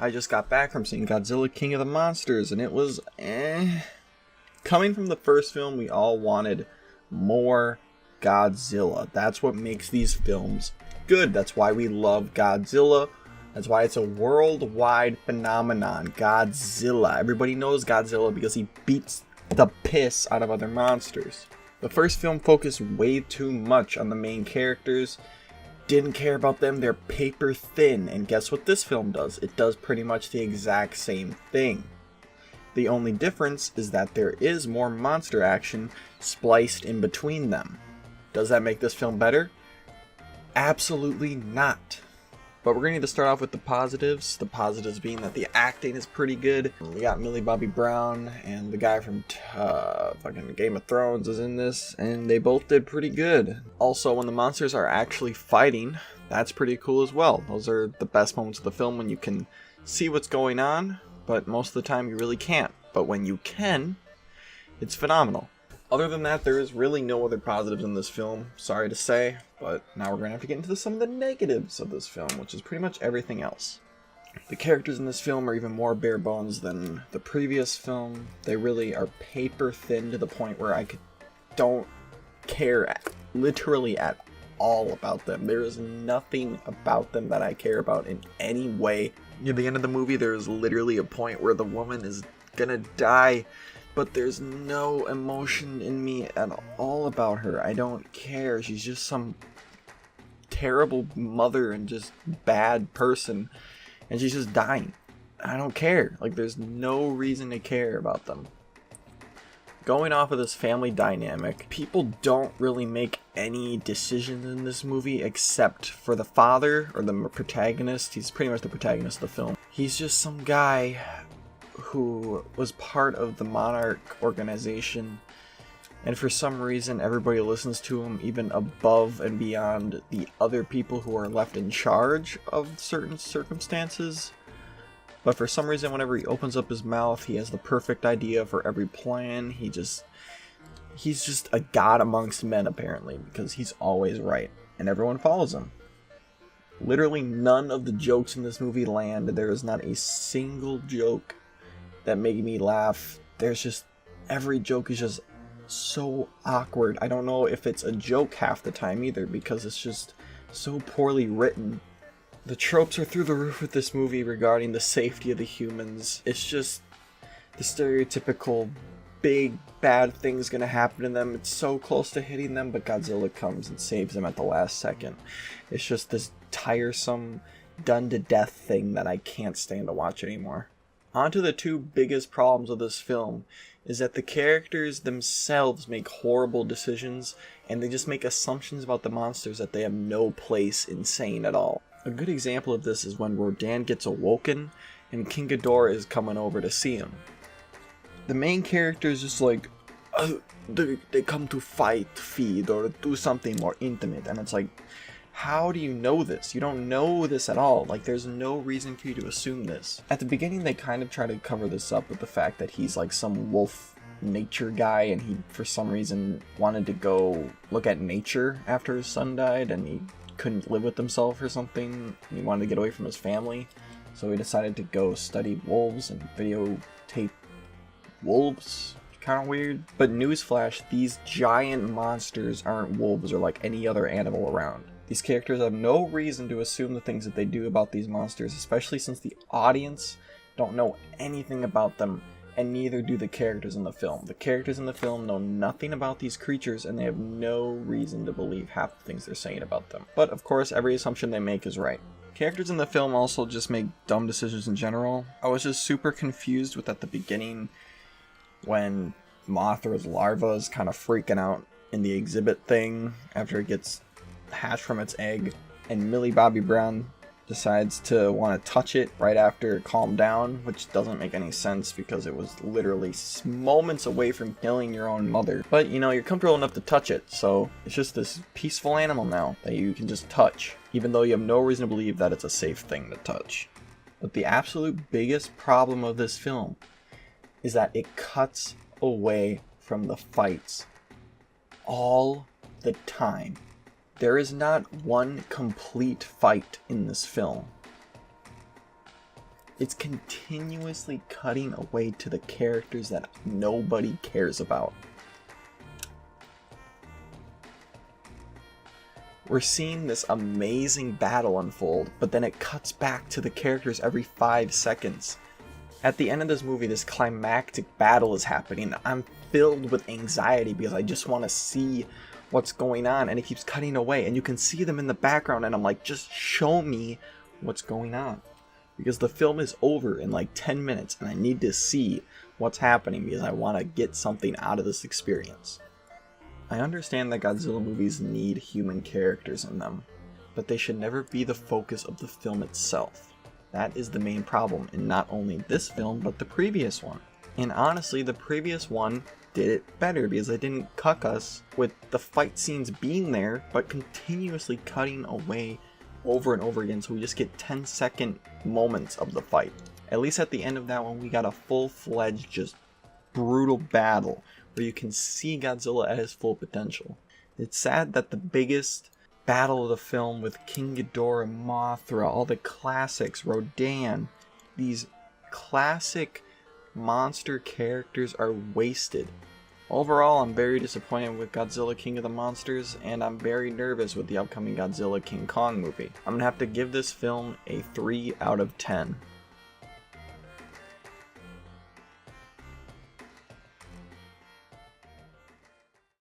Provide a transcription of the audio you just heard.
I just got back from seeing Godzilla King of the Monsters, and it was Coming from the first film, we all wanted more Godzilla. That's what makes these films good. That's why we love Godzilla. That's why it's a worldwide phenomenon. Godzilla. Everybody knows Godzilla because he beats the piss out of other monsters. The first film focused way too much on the main characters. Didn't care about them. They're paper thin. And guess what this film does? It does pretty much the exact same thing. The only difference is that there is more monster action spliced in between them. Does that make this film better? Absolutely not. But we're going to need to start off with the positives. The positives being that the acting is pretty good. We got Millie Bobby Brown and the guy from fucking Game of Thrones is in this, and they both did pretty good. Also, when the monsters are actually fighting, that's pretty cool as well. Those are the best moments of the film when you can see what's going on, but most of the time you really can't. But when you can, it's phenomenal. Other than that, there is really no other positives in this film, sorry to say, but now we're going to have to get into some of the negatives of this film, which is pretty much everything else. The characters in this film are even more bare bones than the previous film. They really are paper thin to the point where I don't care literally at all about them. There is nothing about them that I care about in any way. Near the end of the movie, there is literally a point where the woman is gonna die, but there's no emotion in me at all about her. I don't care. She's just some terrible mother and just bad person, and she's just dying. I don't care. Like, there's no reason to care about them. Going off of this family dynamic, people don't really make any decisions in this movie except for the father, or the protagonist. He's pretty much the protagonist of the film. He's just some guy who was part of the Monarch organization, and for some reason everybody listens to him even above and beyond the other people who are left in charge of certain circumstances. But for some reason, whenever he opens up his mouth, he has the perfect idea for every plan. He's just a god amongst men, apparently, because he's always right, and everyone follows him. Literally none of the jokes in this movie land. There is not a single joke that made me laugh. Every joke is just so awkward. I don't know if it's a joke half the time either, because it's just so poorly written. The tropes are through the roof with this movie regarding the safety of the humans. It's just the stereotypical big bad thing's gonna happen to them. It's so close to hitting them, but Godzilla comes and saves them at the last second. It's just this tiresome, done to death thing that I can't stand to watch anymore. On to the two biggest problems of this film is that the characters themselves make horrible decisions, and they just make assumptions about the monsters that they have no place in saying at all. A good example of this is when Rodan gets awoken and King Ghidorah is coming over to see him. The main character is just like, they come to fight, feed, or do something more intimate, and it's like, how do you know this? You don't know this at all. Like, there's no reason for you to assume this. At the beginning, they kind of try to cover this up with the fact that he's like some wolf nature guy, and he, for some reason, wanted to go look at nature after his son died, and he couldn't live with himself or something. He wanted to get away from his family, so he decided to go study wolves and videotape wolves. Kind of weird. But newsflash, these giant monsters aren't wolves or like any other animal around. These characters have no reason to assume the things that they do about these monsters, especially since the audience don't know anything about them, and neither do the characters in the film. The characters in the film know nothing about these creatures, and they have no reason to believe half the things they're saying about them. But of course, every assumption they make is right. Characters in the film also just make dumb decisions in general. I was just super confused with at the beginning when Mothra's larva is kind of freaking out in the exhibit thing after it gets hatched from its egg, and Millie Bobby Brown decides to want to touch it right after it calmed down, which doesn't make any sense because it was literally moments away from killing your own mother. But you know, you're comfortable enough to touch it, so it's just this peaceful animal now that you can just touch, even though you have no reason to believe that it's a safe thing to touch. But the absolute biggest problem of this film is that it cuts away from the fights all the time. There is not one complete fight in this film. It's continuously cutting away to the characters that nobody cares about. We're seeing this amazing battle unfold, but then it cuts back to the characters every 5 seconds. At the end of this movie, this climactic battle is happening. I'm filled with anxiety because I just want to see what's going on, and it keeps cutting away, and you can see them in the background, and I'm like, just show me what's going on. Because the film is over in like 10 minutes, and I need to see what's happening because I want to get something out of this experience. I understand that Godzilla movies need human characters in them, but they should never be the focus of the film itself. That is the main problem in not only this film, but the previous one. And honestly, the previous one did it better because they didn't cuck us with the fight scenes being there, but continuously cutting away over and over again, so we just get 10-second moments of the fight. At least at the end of that one, we got a full-fledged, just brutal battle where you can see Godzilla at his full potential. It's sad that the biggest battle of the film with King Ghidorah, Mothra, all the classics, Rodan, these classic monster characters are wasted. Overall, I'm very disappointed with Godzilla King of the Monsters, and I'm very nervous with the upcoming Godzilla King Kong movie. I'm gonna have to give this film a 3 out of 10.